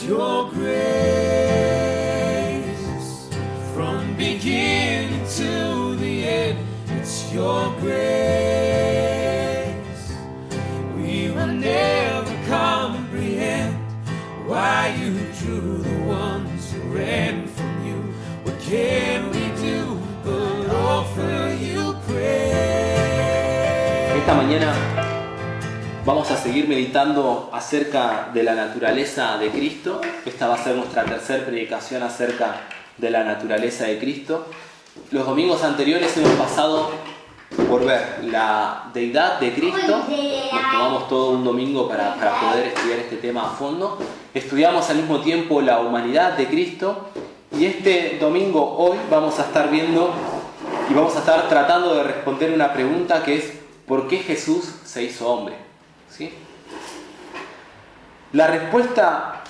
your grace from beginning to the end. It's your grace. We will never comprehend why you drew the ones who ran from you. What can we do but offer you praise? Esta mañana vamos a seguir meditando acerca de la naturaleza de Cristo. Esta va a ser nuestra tercera predicación acerca de la naturaleza de Cristo. Los domingos anteriores hemos pasado por ver la deidad de Cristo. Nos tomamos todo un domingo para poder estudiar este tema a fondo. Estudiamos al mismo tiempo la humanidad de Cristo. Y este domingo, hoy, vamos a estar viendo y vamos a estar tratando de responder una pregunta que es: ¿por qué Jesús se hizo hombre? ¿Sí? La respuesta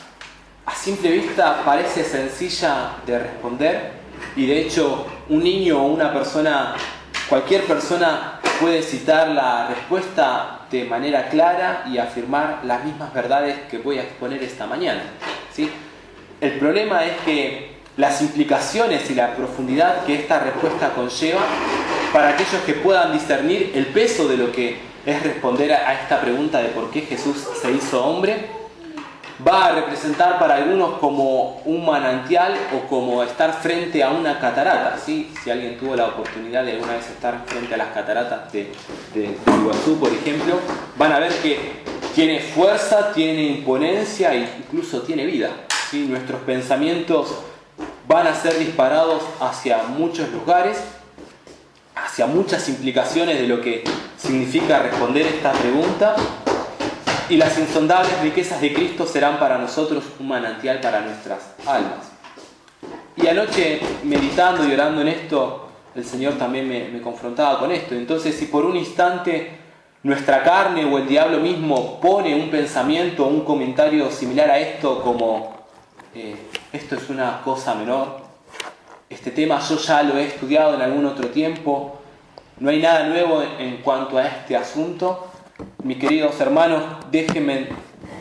a simple vista parece sencilla de responder, y de hecho un niño o una persona, cualquier persona puede citar la respuesta de manera clara y afirmar las mismas verdades que voy a exponer esta mañana. ¿Sí? El problema es que las implicaciones y la profundidad que esta respuesta conlleva, para aquellos que puedan discernir el peso de lo que es responder a esta pregunta de por qué Jesús se hizo hombre, va a representar para algunos como un manantial o como estar frente a una catarata. ¿Sí? Si alguien tuvo la oportunidad de alguna vez estar frente a las cataratas de Iguazú, por ejemplo, van a ver que tiene fuerza, tiene imponencia e incluso tiene vida. ¿Sí? Nuestros pensamientos van a ser disparados hacia muchos lugares, hacia muchas implicaciones de lo que significa responder esta pregunta, y las insondables riquezas de Cristo serán para nosotros un manantial para nuestras almas. Y anoche, meditando y orando en esto, el Señor también me confrontaba con esto. Entonces, si por un instante nuestra carne o el diablo mismo pone un pensamiento o un comentario similar a esto, como esto es una cosa menor, este tema yo ya lo he estudiado en algún otro tiempo, no hay nada nuevo en cuanto a este asunto, mis queridos hermanos, déjenme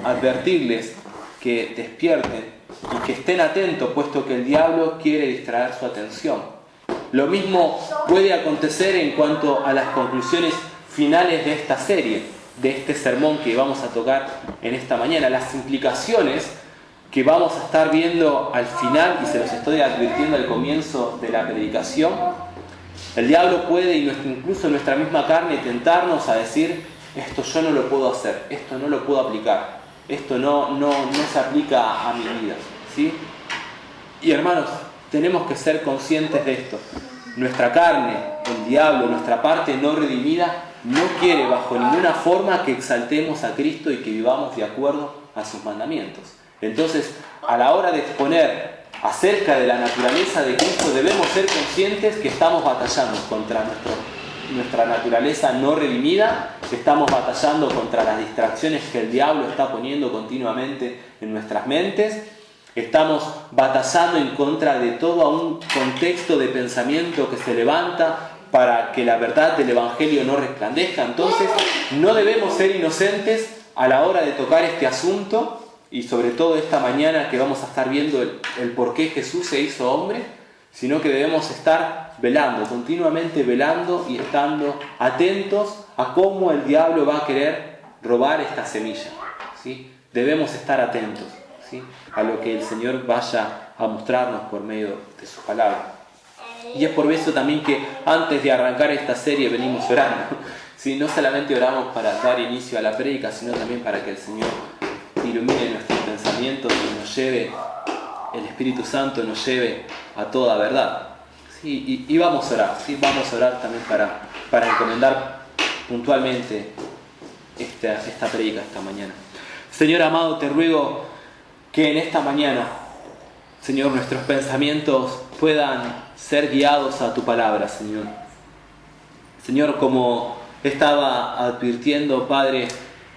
advertirles que despierten y que estén atentos, puesto que el diablo quiere distraer su atención. Lo mismo puede acontecer en cuanto a las conclusiones finales de esta serie, de este sermón que vamos a tocar en esta mañana. Las implicaciones que vamos a estar viendo al final, y se los estoy advirtiendo al comienzo de la predicación. El diablo puede, incluso nuestra misma carne, tentarnos a decir: esto yo no lo puedo hacer, esto no lo puedo aplicar, esto no se aplica a mi vida. ¿Sí? Y hermanos, tenemos que ser conscientes de esto. Nuestra carne, el diablo, nuestra parte no redimida, no quiere bajo ninguna forma que exaltemos a Cristo y que vivamos de acuerdo a sus mandamientos. Entonces, a la hora de exponer acerca de la naturaleza de Cristo, debemos ser conscientes que estamos batallando contra nuestra naturaleza no redimida, estamos batallando contra las distracciones que el diablo está poniendo continuamente en nuestras mentes, estamos batallando en contra de todo un contexto de pensamiento que se levanta para que la verdad del Evangelio no resplandezca. Entonces, no debemos ser inocentes a la hora de tocar este asunto. Y sobre todo esta mañana que vamos a estar viendo el por qué Jesús se hizo hombre, sino que debemos estar velando, continuamente velando y estando atentos a cómo el diablo va a querer robar esta semilla. ¿Sí? Debemos estar atentos, ¿sí?, a lo que el Señor vaya a mostrarnos por medio de su palabra. Y es por eso también que antes de arrancar esta serie venimos orando. ¿Sí? No solamente oramos para dar inicio a la prédica, sino también para que el Señor ilumine nuestros pensamientos y nos lleve, el Espíritu Santo nos lleve a toda verdad. ¿Sí? Y vamos a orar, ¿sí? Vamos a orar también para encomendar puntualmente esta prédica esta mañana. Señor amado, te ruego que en esta mañana, Señor, nuestros pensamientos puedan ser guiados a tu palabra, Señor. Señor, como estaba advirtiendo, Padre,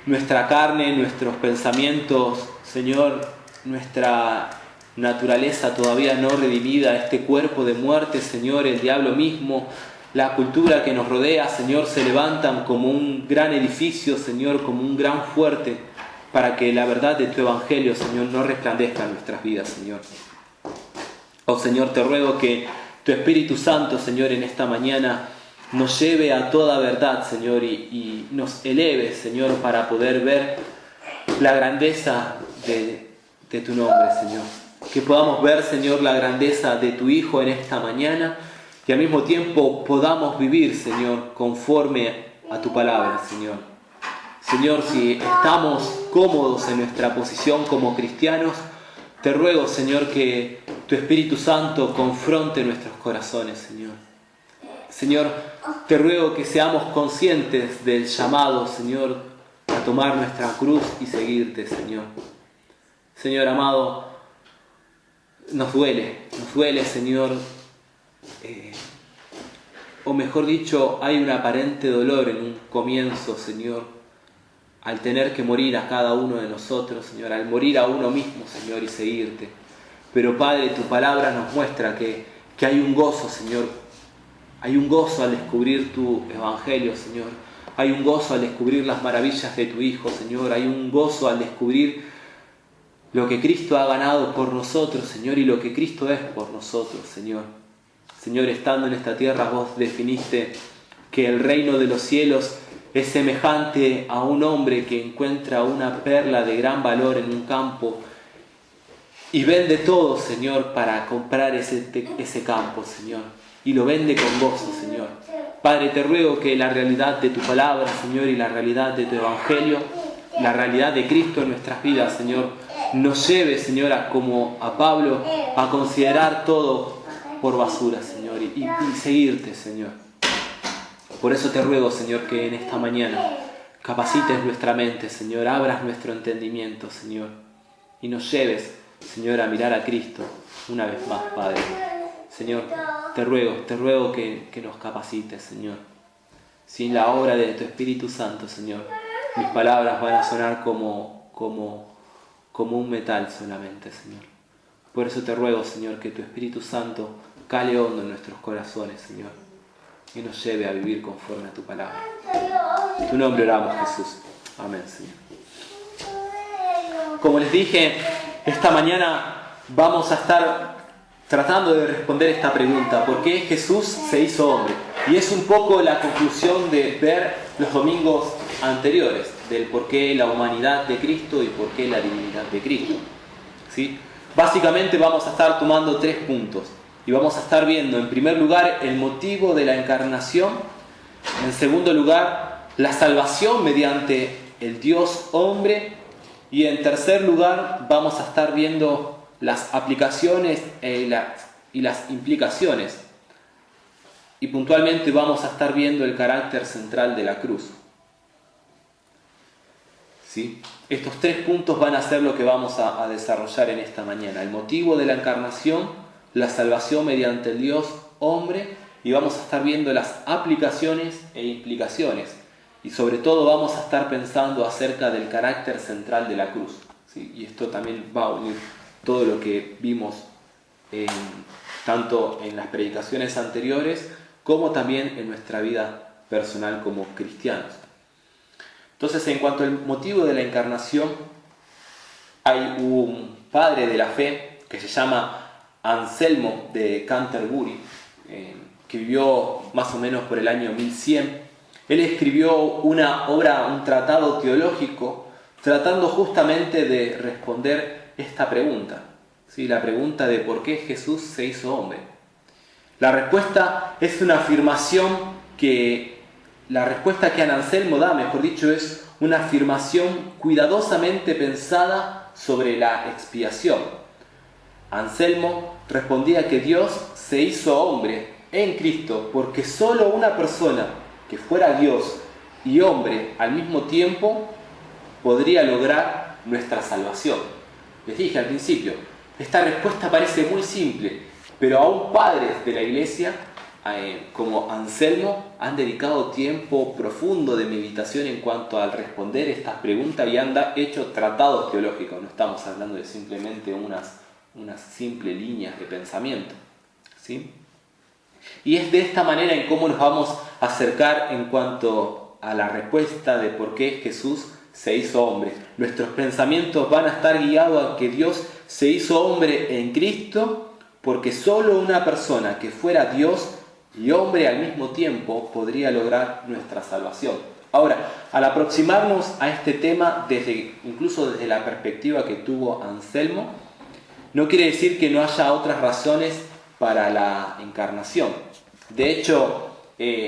nuestra carne, nuestros pensamientos, Señor, nuestra naturaleza todavía no redimida, este cuerpo de muerte, Señor, el diablo mismo, la cultura que nos rodea, Señor, se levantan como un gran edificio, Señor, como un gran fuerte para que la verdad de tu Evangelio, Señor, no resplandezca en nuestras vidas, Señor. Oh Señor, te ruego que tu Espíritu Santo, Señor, en esta mañana nos lleve a toda verdad, Señor, y nos eleve, Señor, para poder ver la grandeza de tu nombre, Señor. Que podamos ver, Señor, la grandeza de tu Hijo en esta mañana y al mismo tiempo podamos vivir, Señor, conforme a tu palabra, Señor. Señor, si estamos cómodos en nuestra posición como cristianos, te ruego, Señor, que tu Espíritu Santo confronte nuestros corazones, Señor. Señor, te ruego que seamos conscientes del llamado, Señor, a tomar nuestra cruz y seguirte, Señor. Señor amado, nos duele, Señor, o mejor dicho, hay un aparente dolor en un comienzo, Señor, al tener que morir a cada uno de nosotros, Señor, al morir a uno mismo, Señor, y seguirte. Pero Padre, tu palabra nos muestra que hay un gozo, Señor. Hay un gozo al descubrir tu Evangelio, Señor. Hay un gozo al descubrir las maravillas de tu Hijo, Señor. Hay un gozo al descubrir lo que Cristo ha ganado por nosotros, Señor, y lo que Cristo es por nosotros, Señor. Señor, estando en esta tierra, vos definiste que el reino de los cielos es semejante a un hombre que encuentra una perla de gran valor en un campo y vende todo, Señor, para comprar ese campo, Señor. Y lo vende con gozo, Señor. Padre, te ruego que la realidad de tu palabra, Señor, y la realidad de tu Evangelio, la realidad de Cristo en nuestras vidas, Señor, nos lleve, Señor, como a Pablo, a considerar todo por basura, Señor, y seguirte, Señor. Por eso te ruego, Señor, que en esta mañana capacites nuestra mente, Señor, abras nuestro entendimiento, Señor, y nos lleves, Señor, a mirar a Cristo una vez más, Padre. Señor, te ruego que nos capacites, Señor. Sin la obra de tu Espíritu Santo, Señor, mis palabras van a sonar como un metal solamente, Señor. Por eso te ruego, Señor, que tu Espíritu Santo cale hondo en nuestros corazones, Señor, y nos lleve a vivir conforme a tu palabra. En tu nombre oramos, Jesús. Amén, Señor. Como les dije, esta mañana vamos a estar tratando de responder esta pregunta: ¿por qué Jesús se hizo hombre? Y es un poco la conclusión de ver los domingos anteriores, del por qué la humanidad de Cristo y por qué la divinidad de Cristo. ¿Sí? Básicamente vamos a estar tomando 3 puntos. Y vamos a estar viendo, en primer lugar, el motivo de la encarnación. En segundo lugar, la salvación mediante el Dios hombre. Y en tercer lugar, vamos a estar viendo las aplicaciones y las implicaciones. Y puntualmente vamos a estar viendo el carácter central de la cruz. ¿Sí? Estos 3 puntos van a ser lo que vamos a desarrollar en esta mañana. El motivo de la encarnación, la salvación mediante el Dios hombre, y vamos a estar viendo las aplicaciones e implicaciones. Y sobre todo vamos a estar pensando acerca del carácter central de la cruz. ¿Sí? Y esto también va a unir todo lo que vimos tanto en las predicaciones anteriores como también en nuestra vida personal como cristianos. Entonces, en cuanto al motivo de la encarnación, hay un padre de la fe que se llama Anselmo de Canterbury, que vivió más o menos por el año 1100. Él escribió una obra, un tratado teológico, tratando justamente de responder esta pregunta, ¿sí? La pregunta de por qué Jesús se hizo hombre. La respuesta es una afirmación la respuesta que Anselmo da, mejor dicho, es una afirmación cuidadosamente pensada sobre la expiación. Anselmo respondía que Dios se hizo hombre en Cristo porque solo una persona que fuera Dios y hombre al mismo tiempo podría lograr nuestra salvación. Les dije al principio, esta respuesta parece muy simple, pero aún padres de la iglesia como Anselmo han dedicado tiempo profundo de meditación en cuanto al responder estas preguntas y han hecho tratados teológicos. No estamos hablando de simplemente unas simples líneas de pensamiento, ¿sí? Y es de esta manera en cómo nos vamos a acercar en cuanto a la respuesta de por qué Jesús se hizo hombre. Nuestros pensamientos van a estar guiados a que Dios se hizo hombre en Cristo, porque solo una persona que fuera Dios y hombre al mismo tiempo podría lograr nuestra salvación. Ahora, al aproximarnos a este tema incluso desde la perspectiva que tuvo Anselmo, no quiere decir que no haya otras razones para la encarnación. De hecho,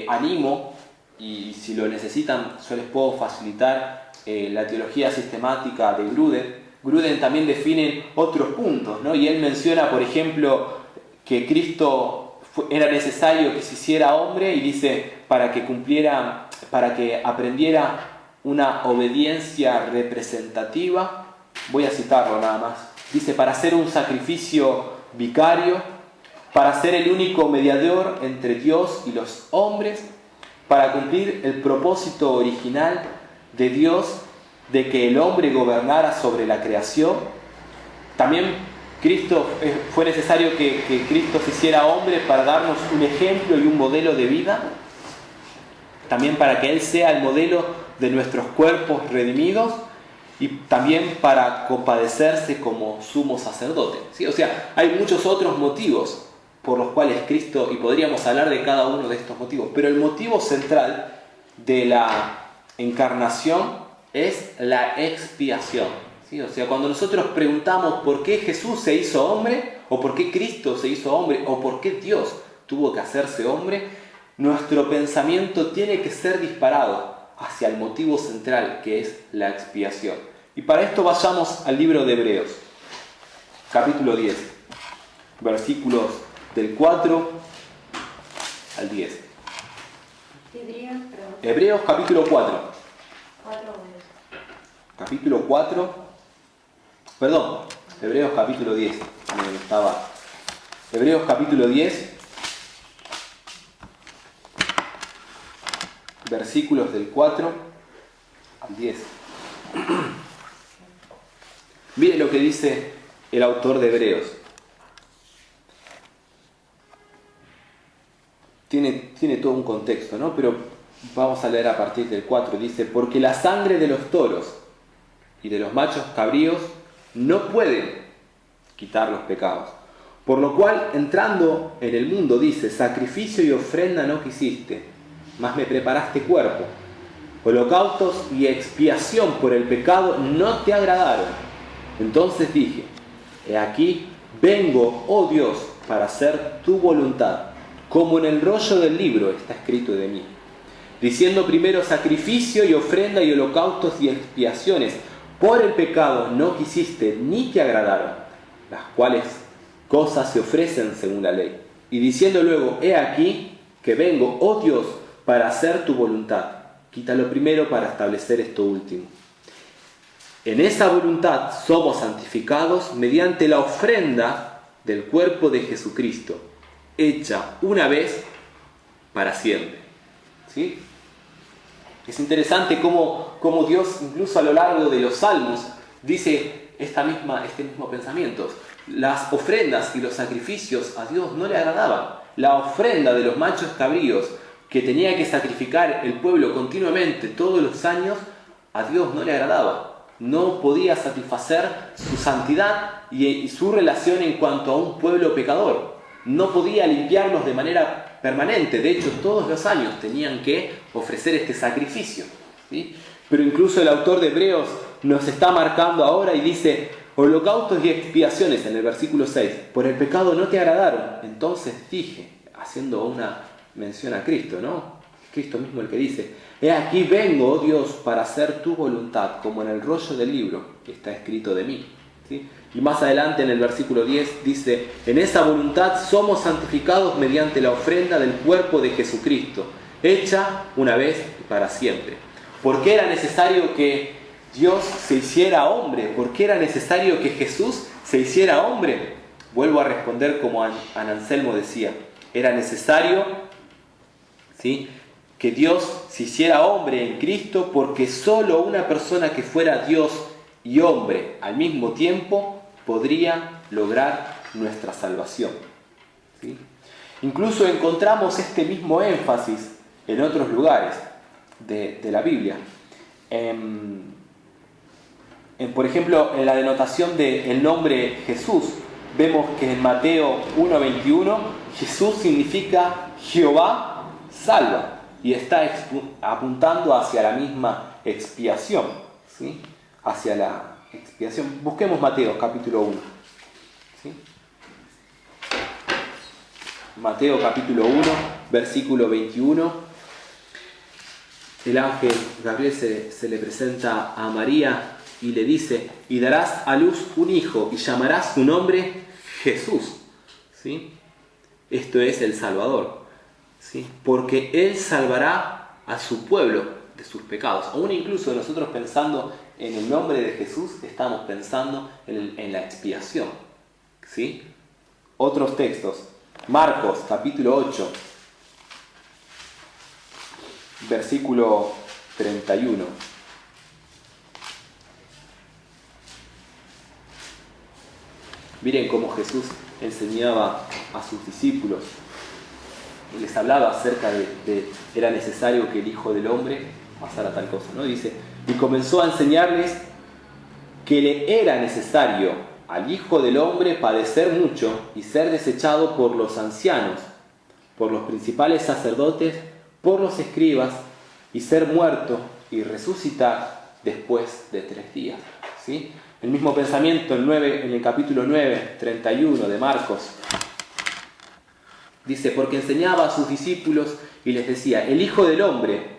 animo, y si lo necesitan yo les puedo facilitar la teología sistemática de Gruden. Gruden también define otros puntos, ¿no? Y él menciona, por ejemplo, que Cristo era necesario que se hiciera hombre, y dice para que aprendiera una obediencia representativa. Voy a citarlo nada más. Dice, para ser un sacrificio vicario, para ser el único mediador entre Dios y los hombres, para cumplir el propósito original de Dios de que el hombre gobernara sobre la creación. También fue necesario que Cristo se hiciera hombre para darnos un ejemplo y un modelo de vida. También para que Él sea el modelo de nuestros cuerpos redimidos, y también para compadecerse como sumo sacerdote. ¿Sí? O sea, hay muchos otros motivos por los cuales Cristo, y podríamos hablar de cada uno de estos motivos, pero el motivo central de la encarnación es la expiación. ¿Sí? O sea, cuando nosotros preguntamos por qué Jesús se hizo hombre, o por qué Cristo se hizo hombre, o por qué Dios tuvo que hacerse hombre, nuestro pensamiento tiene que ser disparado hacia el motivo central, que es la expiación. Y para esto vayamos al libro de Hebreos, capítulo 10, versículos del 4 al 10. Hebreos capítulo 4. Capítulo 4. Perdón, Hebreos capítulo 10. Hebreos capítulo 10. Versículos del 4 al 10. Miren lo que dice el autor de Hebreos. Tiene todo un contexto, ¿no? Pero vamos a leer a partir del 4. Dice, porque la sangre de los toros y de los machos cabríos no pueden quitar los pecados. Por lo cual, entrando en el mundo, dice, sacrificio y ofrenda no quisiste, mas me preparaste cuerpo. Holocaustos y expiación por el pecado no te agradaron. Entonces dije, he aquí, vengo, oh Dios, para hacer tu voluntad, como en el rollo del libro está escrito de mí. Diciendo primero sacrificio y ofrenda y holocaustos y expiaciones por el pecado no quisiste ni te agradaron, las cuales cosas se ofrecen según la ley. Y diciendo luego, he aquí, que vengo, oh Dios, para hacer tu voluntad. Quítalo primero para establecer esto último. En esa voluntad somos santificados mediante la ofrenda del cuerpo de Jesucristo, hecha una vez para siempre. ¿Sí? Es interesante cómo Dios, incluso a lo largo de los salmos, dice este mismo pensamiento. Las ofrendas y los sacrificios a Dios no le agradaban. La ofrenda de los machos cabríos que tenía que sacrificar el pueblo continuamente todos los años, a Dios no le agradaba. No podía satisfacer su santidad y su relación en cuanto a un pueblo pecador. No podía limpiarlos de manera permanente. De hecho, todos los años tenían que ofrecer este sacrificio. ¿Sí? Pero incluso el autor de Hebreos nos está marcando ahora y dice, holocaustos y expiaciones en el versículo 6, por el pecado no te agradaron. Entonces dije, haciendo una mención a Cristo, ¿no? Cristo mismo el que dice, he aquí vengo, oh Dios, para hacer tu voluntad, como en el rollo del libro que está escrito de mí. ¿Sí? Y más adelante en el versículo 10 dice, en esa voluntad somos santificados mediante la ofrenda del cuerpo de Jesucristo, hecha una vez y para siempre. ¿Por qué era necesario que Dios se hiciera hombre? ¿Por qué era necesario que Jesús se hiciera hombre? Vuelvo a responder como Anselmo decía, era necesario, ¿sí?, que Dios se hiciera hombre en Cristo, porque solo una persona que fuera Dios y hombre al mismo tiempo podría lograr nuestra salvación. ¿Sí? Incluso encontramos este mismo énfasis en otros lugares de la Biblia. Por ejemplo, en la denotación del nombre Jesús, vemos que en Mateo 1:21 Jesús significa Jehová salva y está apuntando hacia la misma expiación, ¿sí? Hacia la expiación. Busquemos Mateo capítulo 1. ¿Sí? Mateo capítulo 1, versículo 21. El ángel Gabriel se le presenta a María y le dice: y darás a luz un hijo y llamarás su nombre Jesús. ¿Sí? Esto es el Salvador. ¿Sí? Porque Él salvará a su pueblo de sus pecados. Aún incluso nosotros pensando en el nombre de Jesús, estamos pensando en la expiación. ¿Sí? Otros textos. Marcos capítulo 8, versículo 31. Miren cómo Jesús enseñaba a sus discípulos. Y les hablaba acerca de era necesario que el Hijo del Hombre pasara tal cosa, ¿no? Dice, y comenzó a enseñarles que le era necesario al Hijo del Hombre padecer mucho y ser desechado por los ancianos, por los principales sacerdotes, por los escribas, y ser muerto y resucitar después de 3 días. ¿Sí? El mismo pensamiento en el capítulo 9, 31 de Marcos. Dice, porque enseñaba a sus discípulos y les decía, el Hijo del Hombre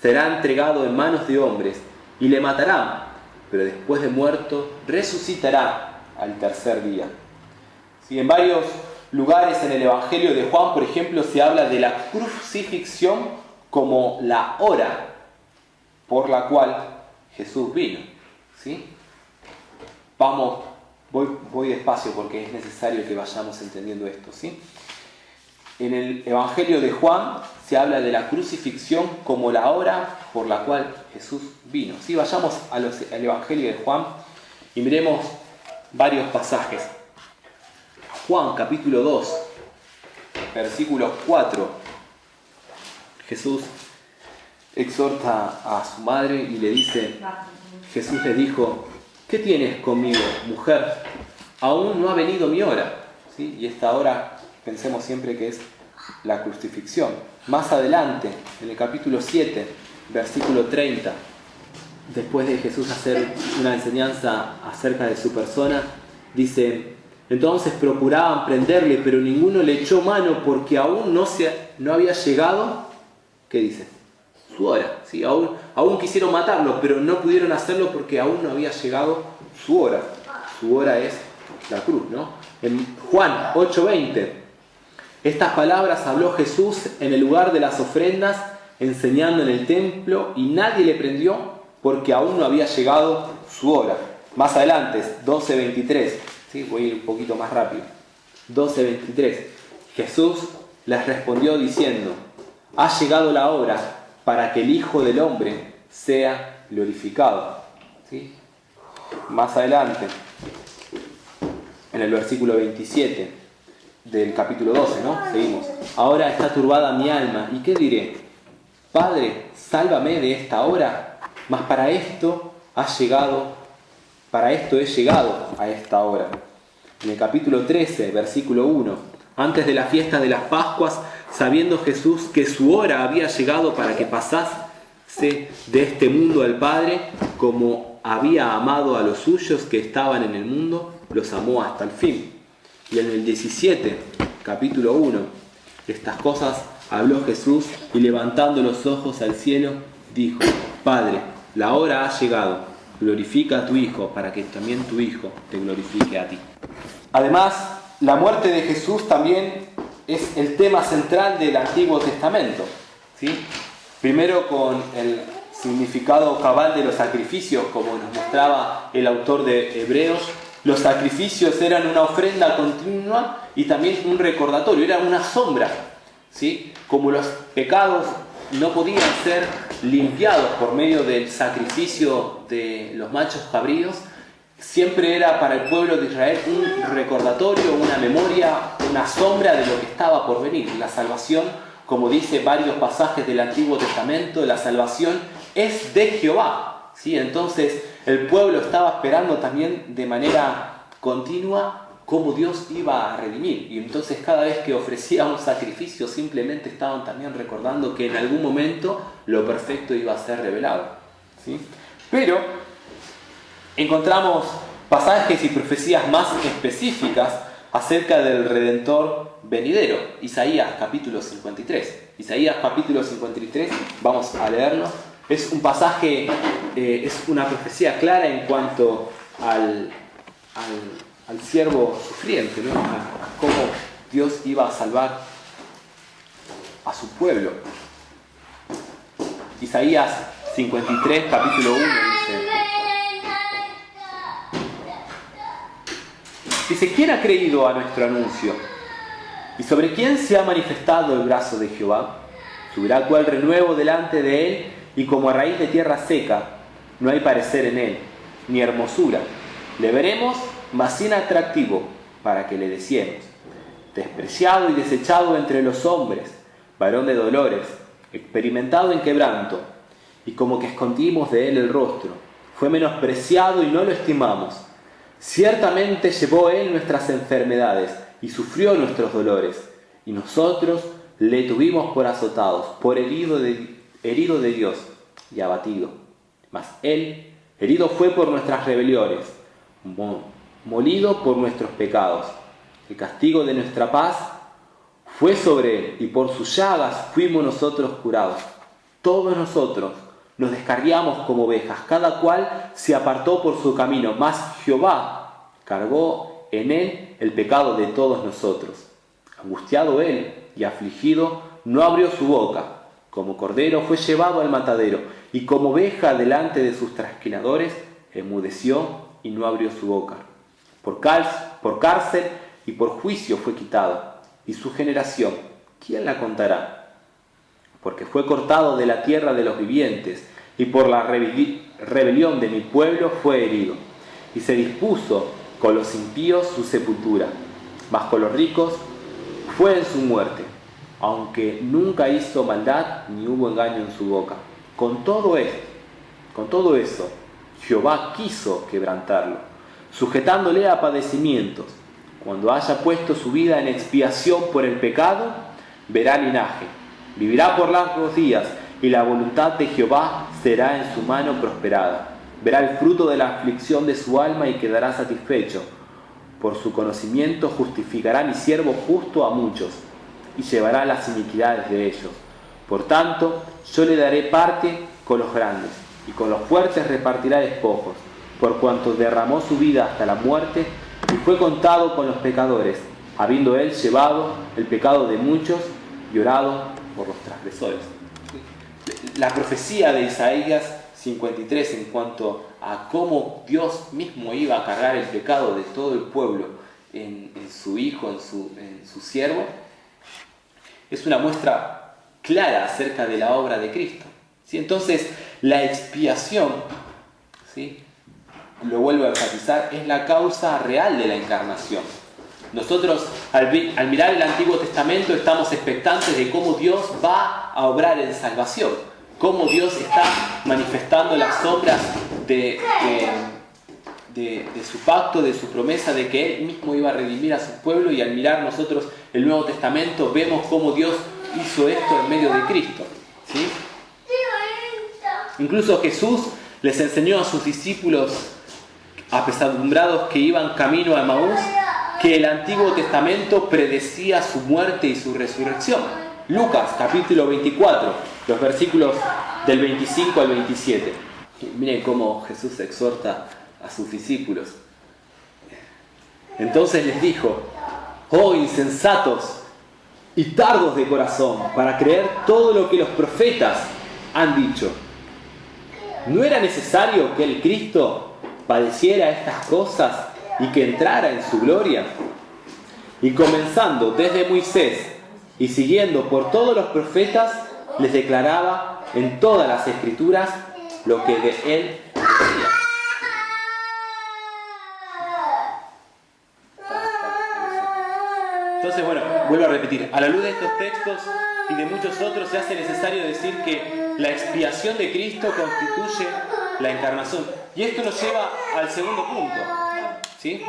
será entregado en manos de hombres y le matarán, pero después de muerto resucitará al 3er día. ¿Sí? En varios lugares en el Evangelio de Juan, por ejemplo, se habla de la crucifixión como la hora por la cual Jesús vino. ¿Sí? Voy despacio porque es necesario que vayamos entendiendo esto. ¿Sí? En el Evangelio de Juan se habla de la crucifixión como la hora por la cual Jesús vino. ¿Sí? Vayamos al Evangelio de Juan y miremos varios pasajes. Juan capítulo 2, versículo 4. Jesús exhorta a su madre y le dice, Jesús le dijo, ¿qué tienes conmigo, mujer? Aún no ha venido mi hora. ¿Sí? Y esta hora pensemos siempre que es la crucifixión. Más adelante, en el capítulo 7, versículo 30, después de Jesús hacer una enseñanza acerca de su persona, dice, entonces procuraban prenderle, pero ninguno le echó mano porque aún no había llegado, ¿qué dice? Su hora. ¿Sí? Aún quisieron matarlo, pero no pudieron hacerlo porque aún no había llegado su hora. Su hora es la cruz, ¿no? En Juan 8:20, estas palabras habló Jesús en el lugar de las ofrendas, enseñando en el templo, y nadie le prendió porque aún no había llegado su hora. Más adelante, 12:23, ¿sí? Voy a ir un poquito más rápido. 12:23, Jesús les respondió diciendo, ha llegado la hora para que el Hijo del Hombre sea glorificado. ¿Sí? Más adelante, en el versículo 27 del capítulo 12, ¿no? Seguimos. Ahora está turbada mi alma, ¿y qué diré? Padre, sálvame de esta hora, mas para esto he llegado a esta hora. En el capítulo 13, versículo 1, antes de la fiesta de las Pascuas, sabiendo Jesús que su hora había llegado para que pasase de este mundo al Padre, como había amado a los suyos que estaban en el mundo, los amó hasta el fin. Y en el 17, capítulo 1, estas cosas habló Jesús y levantando los ojos al cielo, dijo, Padre, la hora ha llegado, glorifica a tu Hijo para que también tu Hijo te glorifique a ti. Además, la muerte de Jesús también es el tema central del Antiguo Testamento. ¿Sí? Primero con el significado cabal de los sacrificios, como nos mostraba el autor de Hebreos. Los sacrificios eran una ofrenda continua y también un recordatorio, era una sombra. ¿Sí? Como los pecados no podían ser limpiados por medio del sacrificio de los machos cabríos, siempre era para el pueblo de Israel un recordatorio, una memoria, una sombra de lo que estaba por venir. La salvación, como dice varios pasajes del Antiguo Testamento, la salvación es de Jehová. ¿Sí? Entonces, el pueblo estaba esperando también de manera continua cómo Dios iba a redimir. Y entonces cada vez que ofrecía un sacrificio simplemente estaban también recordando que en algún momento lo perfecto iba a ser revelado, ¿sí? Pero encontramos pasajes y profecías más específicas acerca del Redentor venidero. Isaías capítulo 53. Isaías capítulo 53, vamos a leerlo. Es un pasaje, es una profecía clara en cuanto al siervo sufriente, ¿no? A cómo Dios iba a salvar a su pueblo. Isaías 53, capítulo 1, dice, ¿quién ha creído a nuestro anuncio? ¿Y sobre quién se ha manifestado el brazo de Jehová? Subirá cual renuevo delante de él, y como a raíz de tierra seca, no hay parecer en él, ni hermosura. Le veremos, mas sin atractivo, para que le deseemos. Despreciado y desechado entre los hombres, varón de dolores, experimentado en quebranto, y como que escondimos de él el rostro. Fue menospreciado y no lo estimamos. Ciertamente llevó él nuestras enfermedades y sufrió nuestros dolores, y nosotros le tuvimos por azotados, por herido de Dios y abatido. Mas él herido fue por nuestras rebeliones, molido por nuestros pecados. El castigo de nuestra paz fue sobre él, y por sus llagas fuimos nosotros curados. Todos nosotros nos descarriamos como ovejas, cada cual se apartó por su camino, mas Jehová cargó en él el pecado de todos nosotros. Angustiado él y afligido, no abrió su boca. Como cordero fue llevado al matadero, y como oveja delante de sus trasquiladores, enmudeció y no abrió su boca. Por cárcel y por juicio fue quitado. Y su generación, ¿quién la contará? Porque fue cortado de la tierra de los vivientes, y por la rebelión de mi pueblo fue herido. Y se dispuso con los impíos su sepultura, mas con los ricos fue en su muerte, aunque nunca hizo maldad ni hubo engaño en su boca. Con todo eso, Jehová quiso quebrantarlo, sujetándole a padecimientos. Cuando haya puesto su vida en expiación por el pecado, verá linaje, vivirá por largos días, y la voluntad de Jehová será en su mano prosperada. Verá el fruto de la aflicción de su alma y quedará satisfecho. Por su conocimiento justificará mi siervo justo a muchos, y llevará las iniquidades de ellos. Por tanto, yo le daré parte con los grandes, y con los fuertes repartirá despojos, por cuanto derramó su vida hasta la muerte, y fue contado con los pecadores, habiendo él llevado el pecado de muchos y orado por los transgresores. La profecía de Isaías 53 en cuanto a cómo Dios mismo iba a cargar el pecado de todo el pueblo en su Hijo, en su siervo, es una muestra clara acerca de la obra de Cristo, ¿sí? Entonces, la expiación, ¿sí?, lo vuelvo a enfatizar, es la causa real de la encarnación. Nosotros, al mirar el Antiguo Testamento, estamos expectantes de cómo Dios va a obrar en salvación, cómo Dios está manifestando las obras de su pacto, de su promesa, de que Él mismo iba a redimir a su pueblo, y al mirar nosotros el Nuevo Testamento vemos cómo Dios hizo esto en medio de Cristo, ¿sí? Incluso Jesús les enseñó a sus discípulos apesadumbrados que iban camino a Emaús que el Antiguo Testamento predecía su muerte y su resurrección. Lucas capítulo 24, los versículos del 25 al 27. Miren cómo Jesús exhorta a sus discípulos. Entonces les dijo: oh insensatos y tardos de corazón para creer todo lo que los profetas han dicho. ¿No era necesario que el Cristo padeciera estas cosas y que entrara en su gloria? Y comenzando desde Moisés y siguiendo por todos los profetas, les declaraba en todas las Escrituras lo que de él decía. Entonces, bueno, vuelvo a repetir, a la luz de estos textos y de muchos otros, se hace necesario decir que la expiación de Cristo constituye la encarnación. Y esto nos lleva al segundo punto, ¿sí?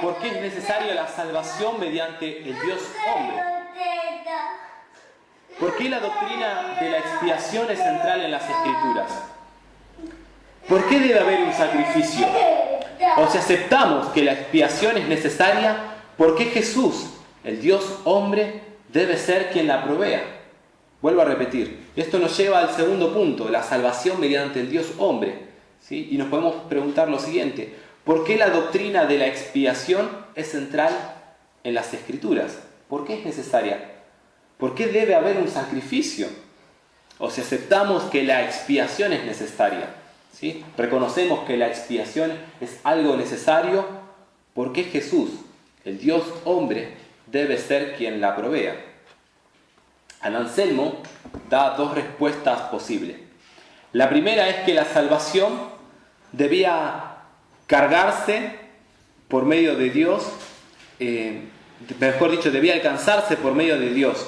¿Por qué es necesaria la salvación mediante el Dios hombre? ¿Por qué la doctrina de la expiación es central en las Escrituras? ¿Por qué debe haber un sacrificio? O si aceptamos que la expiación es necesaria, ¿por qué Jesús, el Dios hombre, debe ser quien la provea? Vuelvo a repetir, esto nos lleva al segundo punto, la salvación mediante el Dios hombre, ¿sí? Y nos podemos preguntar lo siguiente: ¿por qué la doctrina de la expiación es central en las Escrituras? ¿Por qué es necesaria? ¿Por qué debe haber un sacrificio? O si aceptamos que la expiación es necesaria, ¿sí? Reconocemos que la expiación es algo necesario, ¿por qué Jesús, el Dios hombre, debe ser quien la provea? Anselmo da dos respuestas posibles. La primera es que la salvación debía cargarse por medio de Dios, mejor dicho, debía alcanzarse por medio de Dios.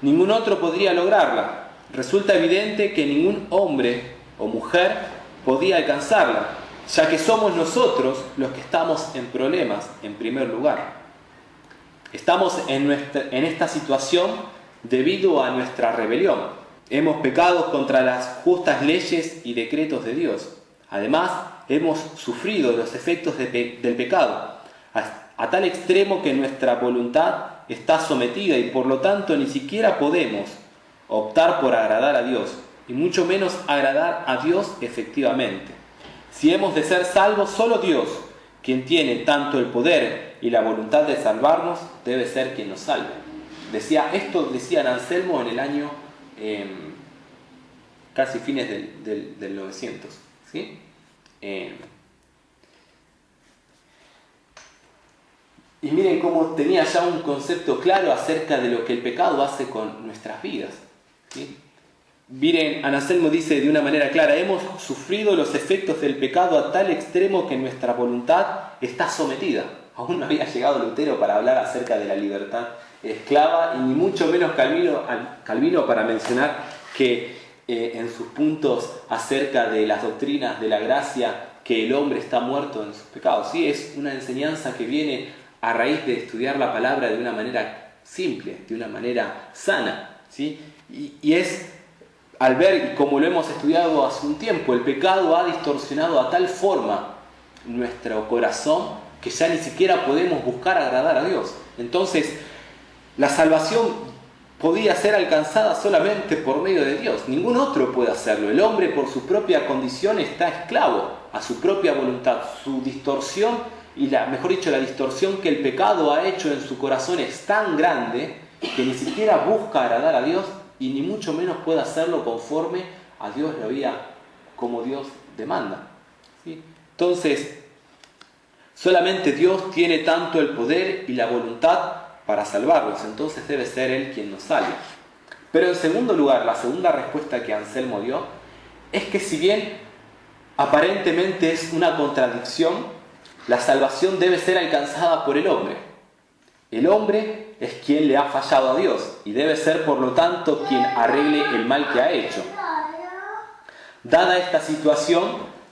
Ningún otro podría lograrla. Resulta evidente que ningún hombre o mujer podía alcanzarla, ya que somos nosotros los que estamos en problemas en primer lugar. Estamos en esta situación debido a nuestra rebelión. Hemos pecado contra las justas leyes y decretos de Dios. Además, hemos sufrido los efectos del pecado, a tal extremo que nuestra voluntad está sometida y por lo tanto ni siquiera podemos optar por agradar a Dios, y mucho menos agradar a Dios efectivamente. Si hemos de ser salvos, solo Dios, quien tiene tanto el poder y la voluntad de salvarnos, debe ser quien nos salve. Esto decía Anselmo en el año casi fines del 900, ¿sí? Y miren cómo tenía ya un concepto claro acerca de lo que el pecado hace con nuestras vidas, ¿sí? Miren, Anselmo dice de una manera clara: hemos sufrido los efectos del pecado a tal extremo que nuestra voluntad está sometida. Aún no había llegado Lutero para hablar acerca de la libertad esclava, y ni mucho menos Calvino para mencionar que en sus puntos acerca de las doctrinas de la gracia, que el hombre está muerto en sus pecados. Sí, es una enseñanza que viene a raíz de estudiar la palabra de una manera simple, de una manera sana, ¿sí? Y es al ver, como lo hemos estudiado hace un tiempo, el pecado ha distorsionado a tal forma nuestro corazón que ya ni siquiera podemos buscar agradar a Dios. Entonces, la salvación podía ser alcanzada solamente por medio de Dios. Ningún otro puede hacerlo. El hombre, por su propia condición, está esclavo a su propia voluntad. Su distorsión, mejor dicho, la distorsión que el pecado ha hecho en su corazón es tan grande que ni siquiera busca agradar a Dios, y ni mucho menos puede hacerlo conforme a Dios lo había, como Dios demanda, ¿sí? Entonces, solamente Dios tiene tanto el poder y la voluntad para salvarnos, entonces debe ser Él quien nos salve. Pero en segundo lugar, la segunda respuesta que Anselmo dio es que si bien aparentemente es una contradicción, la salvación debe ser alcanzada por el hombre. El hombre es quien le ha fallado a Dios y debe ser por lo tanto quien arregle el mal que ha hecho. Dada esta situación,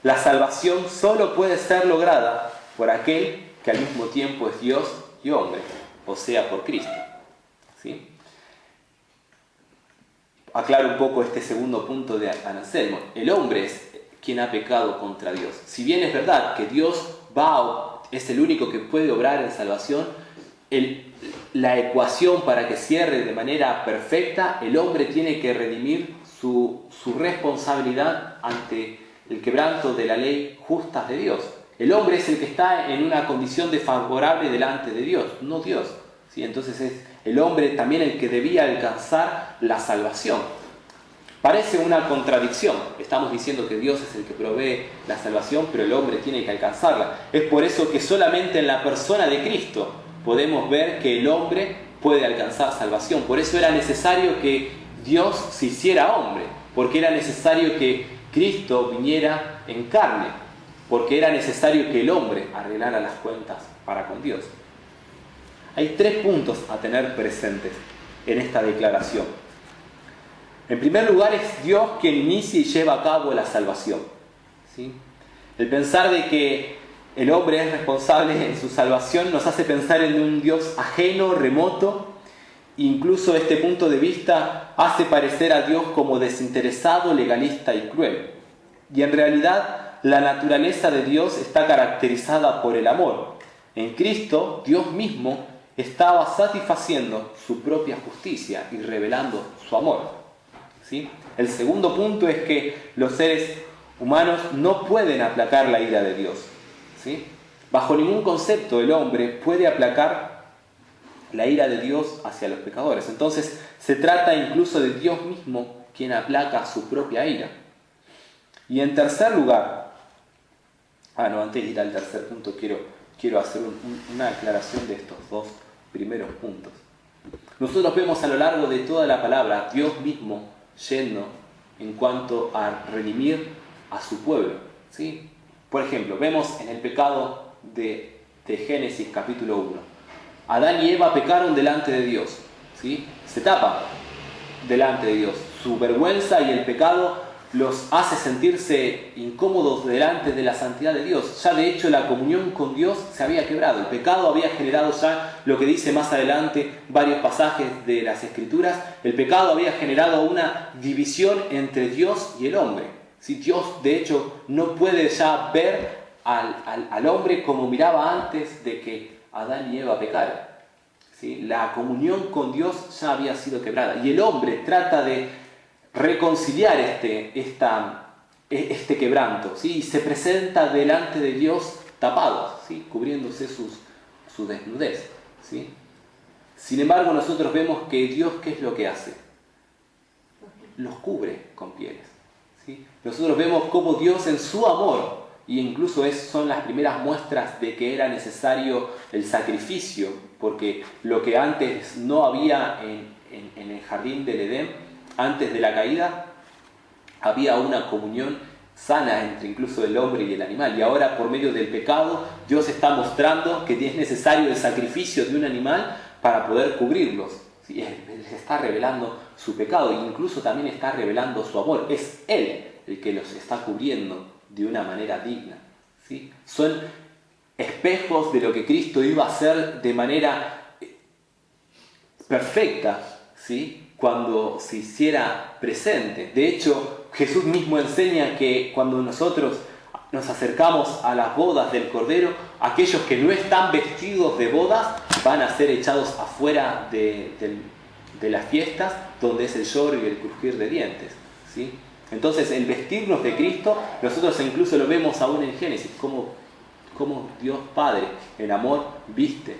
la salvación solo puede ser lograda por aquel que al mismo tiempo es Dios y hombre, o sea, por Cristo, ¿sí? Aclaro un poco este segundo punto de Anselmo. El hombre es quien ha pecado contra Dios. Si bien es verdad que Dios es el único que puede obrar en salvación, la ecuación para que cierre de manera perfecta, el hombre tiene que redimir su responsabilidad ante el quebranto de la ley justa de Dios. El hombre es el que está en una condición desfavorable delante de Dios, no Dios, ¿sí? Entonces es el hombre también el que debía alcanzar la salvación. Parece una contradicción. Estamos diciendo que Dios es el que provee la salvación, pero el hombre tiene que alcanzarla. Es por eso que solamente en la persona de Cristo podemos ver que el hombre puede alcanzar salvación. Por eso era necesario que Dios se hiciera hombre, porque era necesario que Cristo viniera en carne, porque era necesario que el hombre arreglara las cuentas para con Dios. Hay 3 puntos a tener presentes en esta declaración. En primer lugar, es Dios quien inicia y lleva a cabo la salvación, ¿sí? El pensar de que el hombre es responsable en su salvación nos hace pensar en un Dios ajeno, remoto. Incluso este punto de vista hace parecer a Dios como desinteresado, legalista y cruel. Y en realidad, la naturaleza de Dios está caracterizada por el amor. En Cristo, Dios mismo estaba satisfaciendo su propia justicia y revelando su amor, ¿sí? El segundo punto es que los seres humanos no pueden aplacar la ira de Dios, ¿sí? Bajo ningún concepto el hombre puede aplacar la ira de Dios hacia los pecadores. Entonces se trata incluso de Dios mismo quien aplaca su propia ira. Y en tercer lugar, antes de ir al tercer punto quiero hacer una aclaración de estos dos primeros puntos. Nosotros vemos a lo largo de toda la palabra Dios mismo yendo en cuanto a redimir a su pueblo, ¿sí? Por ejemplo, vemos en el pecado de Génesis capítulo 1. Adán y Eva pecaron delante de Dios, ¿sí? Se tapan delante de Dios. Su vergüenza y el pecado los hace sentirse incómodos delante de la santidad de Dios. Ya de hecho la comunión con Dios se había quebrado. El pecado había generado ya lo que dice más adelante varios pasajes de las Escrituras. El pecado había generado una división entre Dios y el hombre. Si Dios de hecho no puede ya ver al hombre como miraba antes de que Adán y Eva pecaron, ¿sí? La comunión con Dios ya había sido quebrada y el hombre trata de reconciliar este quebranto, ¿sí? Y se presenta delante de Dios tapado, ¿sí? Cubriéndose su desnudez, ¿sí? Sin embargo, nosotros vemos que Dios, ¿qué es lo que hace? Los cubre con pieles, ¿sí? Nosotros vemos cómo Dios en su amor, y incluso son las primeras muestras de que era necesario el sacrificio, porque lo que antes no había en el jardín del Edén, antes de la caída, había una comunión sana entre incluso el hombre y el animal. Y ahora, por medio del pecado, Dios está mostrando que es necesario el sacrificio de un animal para poder cubrirlos, ¿sí? Les está revelando su pecado e incluso también está revelando su amor. Es Él el que los está cubriendo de una manera digna, ¿sí? Son espejos de lo que Cristo iba a hacer de manera perfecta, ¿sí? Cuando se hiciera presente. De hecho, Jesús mismo enseña que cuando nosotros nos acercamos a las bodas del Cordero, aquellos que no están vestidos de bodas van a ser echados afuera de las fiestas, donde es el lloro y el crujir de dientes, ¿sí? Entonces, el vestirnos de Cristo, nosotros incluso lo vemos aún en Génesis, como Dios Padre, en amor, viste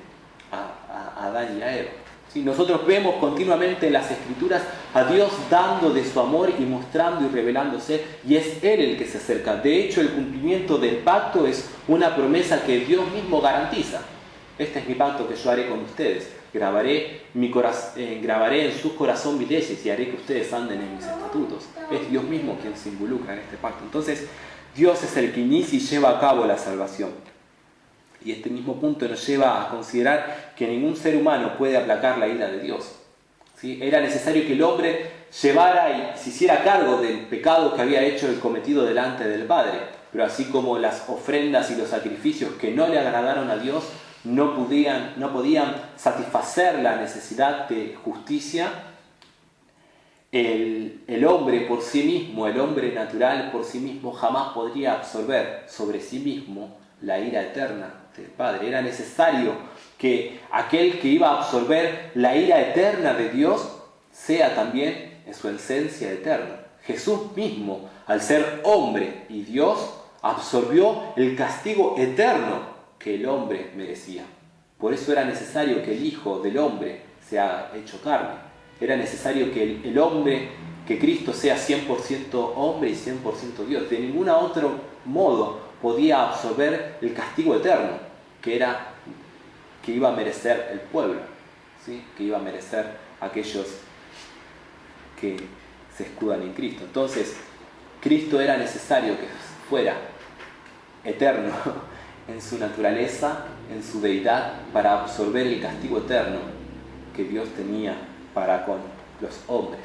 a Adán y a Eva, ¿sí? Nosotros vemos continuamente en las Escrituras a Dios dando de su amor y mostrando y revelándose, y es Él el que se acerca. De hecho, el cumplimiento del pacto es una promesa que Dios mismo garantiza. Este es mi pacto que yo haré con ustedes. Grabaré en su corazón mis leyes y haré que ustedes anden en mis estatutos. Es Dios mismo quien se involucra en este pacto. Entonces, Dios es el que inicia y lleva a cabo la salvación. Y este mismo punto nos lleva a considerar que ningún ser humano puede aplacar la ira de Dios, ¿sí? Era necesario que el hombre llevara y se hiciera cargo del pecado que había hecho el cometido delante del Padre. Pero así como las ofrendas y los sacrificios que no le agradaron a Dios no podían satisfacer la necesidad de justicia, el hombre por sí mismo, el hombre natural por sí mismo, jamás podría absorber sobre sí mismo la ira eterna del Padre. Era necesario que aquel que iba a absorber la ira eterna de Dios sea también en su esencia eterna. Jesús mismo, al ser hombre y Dios, absorbió el castigo eterno que el hombre merecía. Por eso era necesario que el Hijo del Hombre sea hecho carne. Era necesario que el hombre, que Cristo sea 100% hombre y 100% Dios. De ningún otro modo podía absorber el castigo eterno que iba a merecer el pueblo, ¿sí? Que iba a merecer aquellos que se escudan en Cristo. Entonces, Cristo era necesario que fuera eterno en su naturaleza, en su deidad, para absorber el castigo eterno que Dios tenía para con los hombres,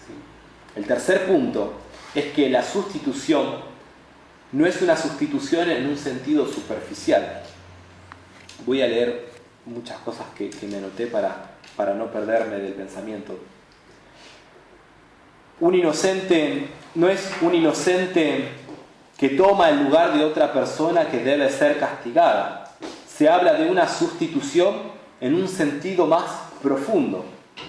¿sí? El tercer punto es que la sustitución no es una sustitución en un sentido superficial. Voy a leer muchas cosas que me anoté para no perderme del pensamiento. Un inocente no es un inocente que toma el lugar de otra persona que debe ser castigada. Se habla de una sustitución en un sentido más profundo.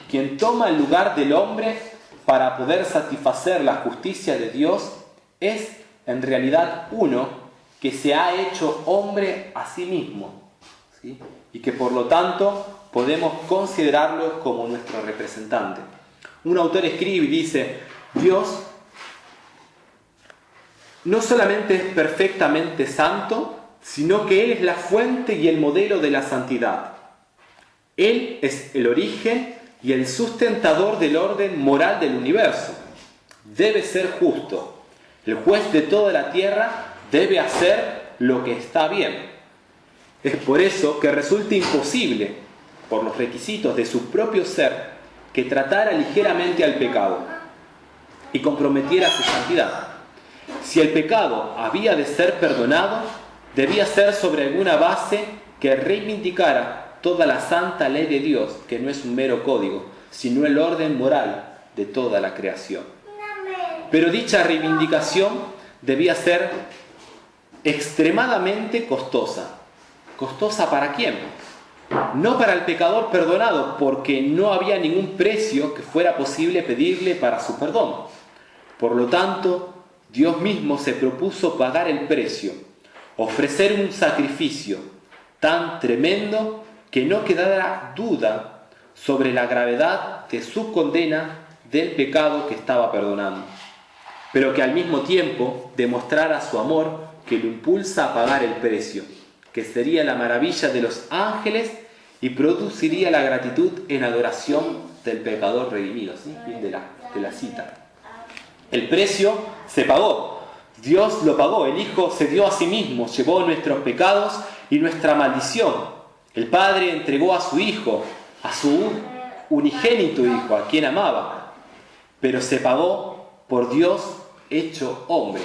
Quien toma el lugar del hombre para poder satisfacer la justicia de Dios es en realidad uno que se ha hecho hombre a sí mismo, ¿sí? Y que por lo tanto podemos considerarlo como nuestro representante. Un autor escribe y dice: Dios no solamente es perfectamente santo, sino que Él es la fuente y el modelo de la santidad. Él es el origen y el sustentador del orden moral del universo. Debe ser justo. El juez de toda la tierra debe hacer lo que está bien. Es por eso que resulta imposible, por los requisitos de su propio ser, que tratara ligeramente al pecado y comprometiera su santidad. Si el pecado había de ser perdonado, debía ser sobre alguna base que reivindicara toda la santa ley de Dios, que no es un mero código, sino el orden moral de toda la creación. Pero dicha reivindicación debía ser extremadamente costosa. ¿Costosa para quién? No para el pecador perdonado, porque no había ningún precio que fuera posible pedirle para su perdón. Por lo tanto, Dios mismo se propuso pagar el precio, ofrecer un sacrificio tan tremendo que no quedara duda sobre la gravedad de su condena del pecado que estaba perdonando, pero que al mismo tiempo demostrara su amor que lo impulsa a pagar el precio, que sería la maravilla de los ángeles y produciría la gratitud en adoración del pecador redimido. ¿Sí? Fin de la cita. El precio se pagó. Dios lo pagó. El Hijo se dio a sí mismo, llevó nuestros pecados y nuestra maldición. El Padre entregó a su Hijo, a su unigénito Hijo, a quien amaba. Pero se pagó por Dios hecho hombre,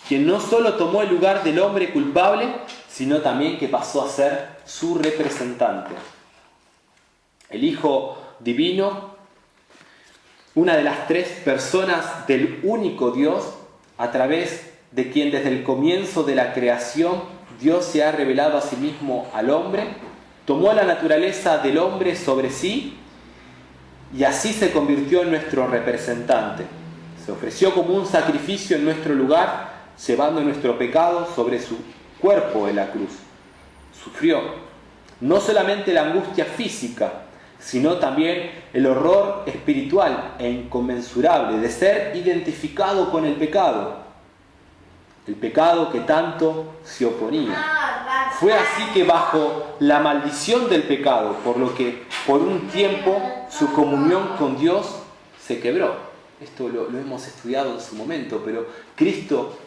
quien no solo tomó el lugar del hombre culpable, sino también que pasó a ser su representante. El Hijo Divino, una de las tres personas del único Dios, a través de quien desde el comienzo de la creación Dios se ha revelado a sí mismo al hombre, tomó la naturaleza del hombre sobre sí y así se convirtió en nuestro representante. Se ofreció como un sacrificio en nuestro lugar, llevando nuestro pecado sobre su cuerpo en la cruz. Sufrió no solamente la angustia física, sino también el horror espiritual e inconmensurable de ser identificado con el pecado que tanto se oponía. Fue así que bajo la maldición del pecado, por lo que por un tiempo su comunión con Dios se quebró. Esto lo hemos estudiado en su momento, pero Cristo,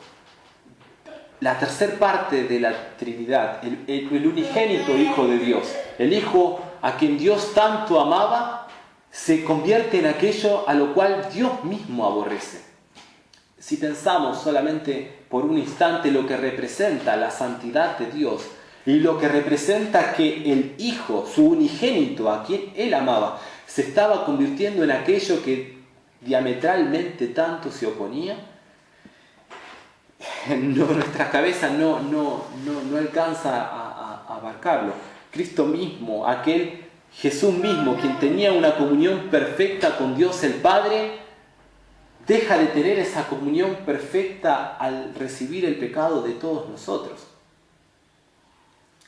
la tercer parte de la Trinidad, el unigénito Hijo de Dios, el Hijo a quien Dios tanto amaba, se convierte en aquello a lo cual Dios mismo aborrece. Si pensamos solamente por un instante lo que representa la santidad de Dios y lo que representa que el Hijo, su unigénito, a quien Él amaba, se estaba convirtiendo en aquello que diametralmente tanto se oponía, nuestra cabeza no alcanza a abarcarlo. Cristo mismo, aquel Jesús mismo, quien tenía una comunión perfecta con Dios el Padre, deja de tener esa comunión perfecta al recibir el pecado de todos nosotros.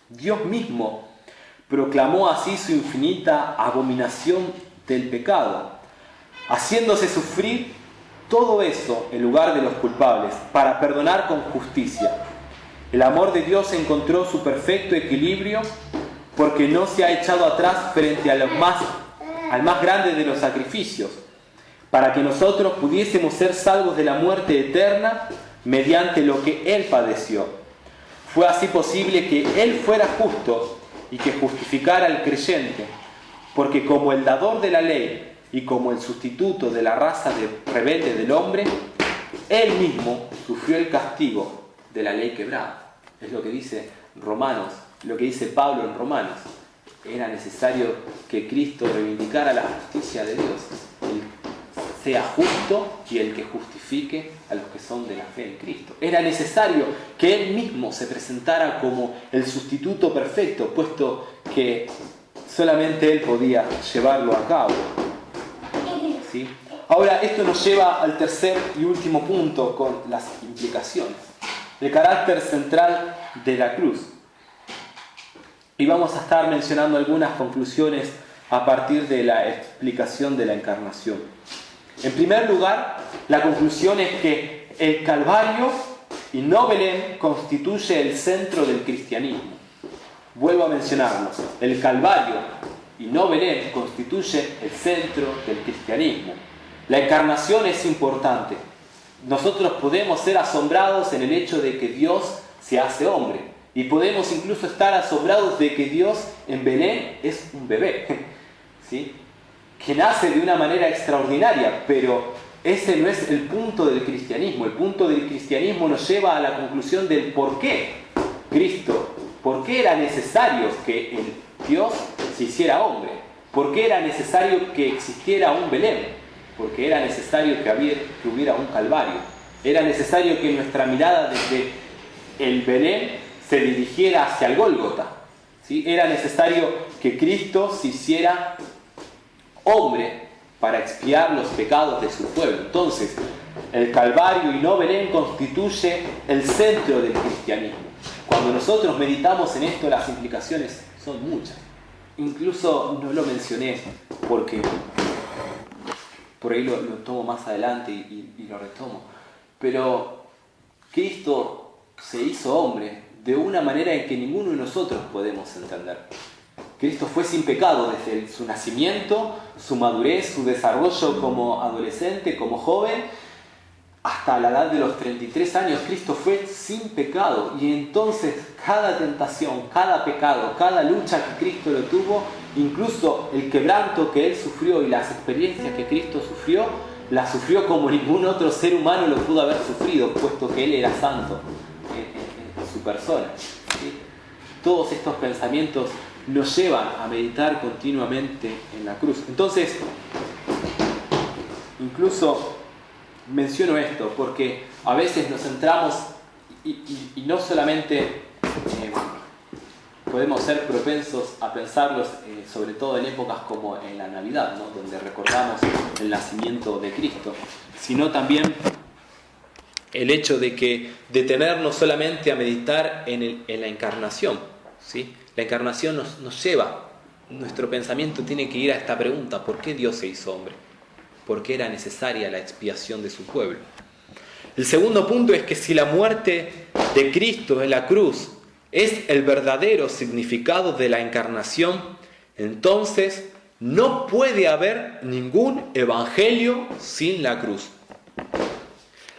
Dios mismo proclamó así su infinita abominación del pecado, haciéndose sufrir todo eso en lugar de los culpables, para perdonar con justicia. El amor de Dios encontró su perfecto equilibrio porque no se ha echado atrás frente al más grande de los sacrificios, para que nosotros pudiésemos ser salvos de la muerte eterna mediante lo que Él padeció. Fue así posible que Él fuera justo y que justificara al creyente, porque como el dador de la ley y como el sustituto de la raza rebelde del hombre, Él mismo sufrió el castigo de la ley quebrada. Es lo que dice Romanos, lo que dice Pablo en Romanos. Era necesario que Cristo reivindicara la justicia de Dios, el sea justo y el que justifique a los que son de la fe en Cristo. Era necesario que Él mismo se presentara como el sustituto perfecto, puesto que solamente Él podía llevarlo a cabo. ¿Sí? Ahora, esto nos lleva al tercer y último punto con las implicaciones. El carácter central de la cruz. Y vamos a estar mencionando algunas conclusiones a partir de la explicación de la encarnación. En primer lugar, la conclusión es que el Calvario y no Belén constituye el centro del cristianismo. Vuelvo a mencionarlo. El Calvario y no Belén constituye el centro del cristianismo. La encarnación es importante. Nosotros podemos ser asombrados en el hecho de que Dios se hace hombre. Y podemos incluso estar asombrados de que Dios en Belén es un bebé, ¿sí? Que nace de una manera extraordinaria, pero ese no es el punto del cristianismo. El punto del cristianismo nos lleva a la conclusión del por qué Cristo, por qué era necesario que el Dios se hiciera hombre, por qué era necesario que existiera un Belén, porque era necesario que hubiera un Calvario, era necesario que nuestra mirada desde el Belén se dirigiera hacia el Gólgota, ¿sí? Era necesario que Cristo se hiciera hombre para expiar los pecados de su pueblo. Entonces, el Calvario y no Belén constituye el centro del cristianismo. Cuando nosotros meditamos en esto, las implicaciones son muchas. Incluso no lo mencioné porque por ahí lo tomo más adelante y lo retomo. Pero Cristo se hizo hombre de una manera en que ninguno de nosotros podemos entender. Cristo fue sin pecado desde su nacimiento, su madurez, su desarrollo como adolescente, como joven, hasta la edad de los 33 años. Cristo fue sin pecado, y entonces cada tentación, cada pecado, cada lucha que Cristo lo tuvo, incluso el quebranto que Él sufrió y las experiencias que Cristo sufrió, las sufrió como ningún otro ser humano lo pudo haber sufrido, puesto que Él era santo en su persona, ¿sí? Todos estos pensamientos nos llevan a meditar continuamente en la cruz. Entonces, incluso menciono esto porque a veces nos centramos y no solamente podemos ser propensos a pensarlos, sobre todo en épocas como en la Navidad, ¿no? Donde recordamos el nacimiento de Cristo, sino también el hecho de que detenernos solamente a meditar en la encarnación, ¿sí? La encarnación nos lleva, nuestro pensamiento tiene que ir a esta pregunta: ¿por qué Dios se hizo hombre? ¿Por qué era necesaria la expiación de su pueblo? El segundo punto es que si la muerte de Cristo en la cruz es el verdadero significado de la encarnación, entonces no puede haber ningún evangelio sin la cruz.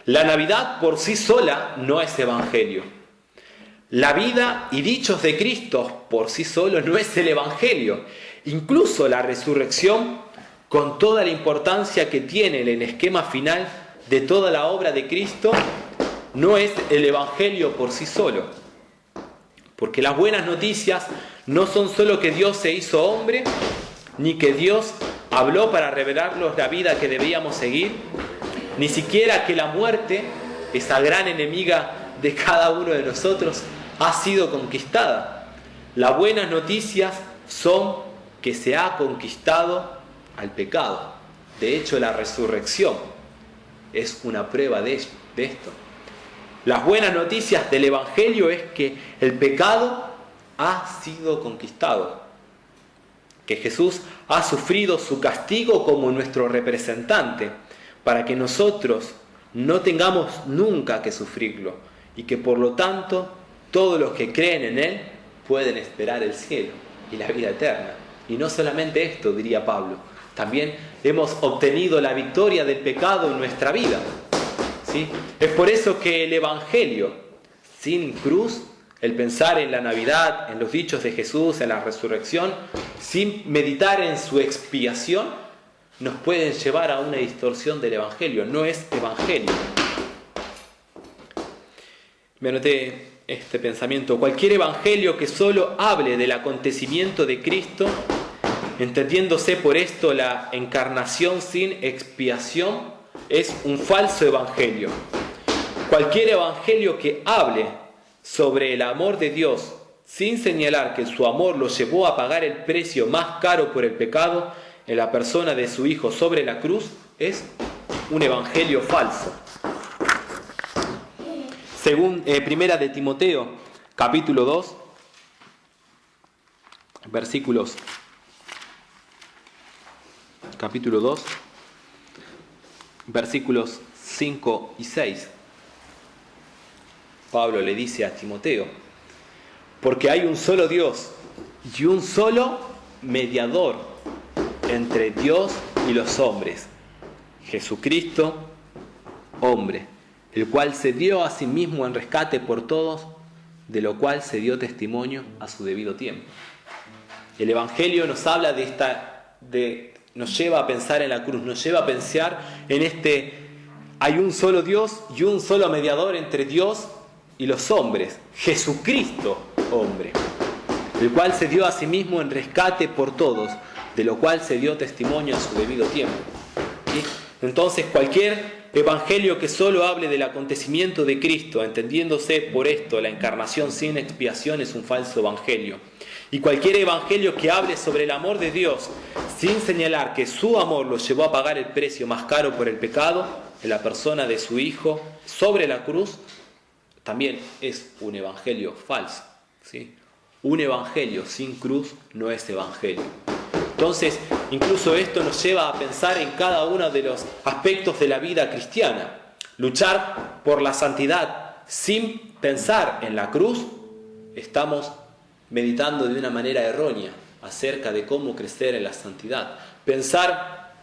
La Navidad por sí sola no es evangelio. La vida y dichos de Cristo por sí solo no es el evangelio. Incluso la resurrección, con toda la importancia que tiene en el esquema final de toda la obra de Cristo, no es el evangelio por sí solo. Porque las buenas noticias no son solo que Dios se hizo hombre, ni que Dios habló para revelarnos la vida que debíamos seguir, ni siquiera que la muerte, esa gran enemiga de cada uno de nosotros, ha sido conquistada. Las buenas noticias son que se ha conquistado al pecado. De hecho, la resurrección es una prueba de esto. Las buenas noticias del Evangelio es que el pecado ha sido conquistado, que Jesús ha sufrido su castigo como nuestro representante, para que nosotros no tengamos nunca que sufrirlo, y que por lo tanto todos los que creen en Él pueden esperar el cielo y la vida eterna. Y no solamente esto, diría Pablo, también hemos obtenido la victoria del pecado en nuestra vida, ¿sí? Es por eso que el Evangelio sin cruz, el pensar en la Navidad, en los dichos de Jesús, en la resurrección, sin meditar en su expiación, nos pueden llevar a una distorsión del Evangelio. No es Evangelio. Me anoté este pensamiento. Cualquier Evangelio que solo hable del acontecimiento de Cristo, entendiéndose por esto la encarnación sin expiación, es un falso Evangelio. Cualquier Evangelio que hable sobre el amor de Dios sin señalar que su amor lo llevó a pagar el precio más caro por el pecado en la persona de su Hijo sobre la cruz, es un evangelio falso. Según Primera de Timoteo, capítulo 2, versículos 5 y 6. Pablo le dice a Timoteo: porque hay un solo Dios y un solo mediador entre Dios y los hombres, Jesucristo, hombre, el cual se dio a sí mismo en rescate por todos, de lo cual se dio testimonio a su debido tiempo. El Evangelio nos habla nos lleva a pensar en la cruz, nos lleva a pensar en hay un solo Dios y un solo mediador entre Dios y los hombres, Jesucristo, hombre, el cual se dio a sí mismo en rescate por todos, de lo cual se dio testimonio a su debido tiempo. ¿Sí? Entonces, cualquier evangelio que solo hable del acontecimiento de Cristo, entendiéndose por esto la encarnación sin expiación, es un falso evangelio. Y cualquier evangelio que hable sobre el amor de Dios, sin señalar que su amor lo llevó a pagar el precio más caro por el pecado, en la persona de su Hijo, sobre la cruz, también es un evangelio falso. ¿Sí? Un evangelio sin cruz no es evangelio. Entonces, incluso esto nos lleva a pensar en cada uno de los aspectos de la vida cristiana. Luchar por la santidad sin pensar en la cruz, estamos meditando de una manera errónea acerca de cómo crecer en la santidad. Pensar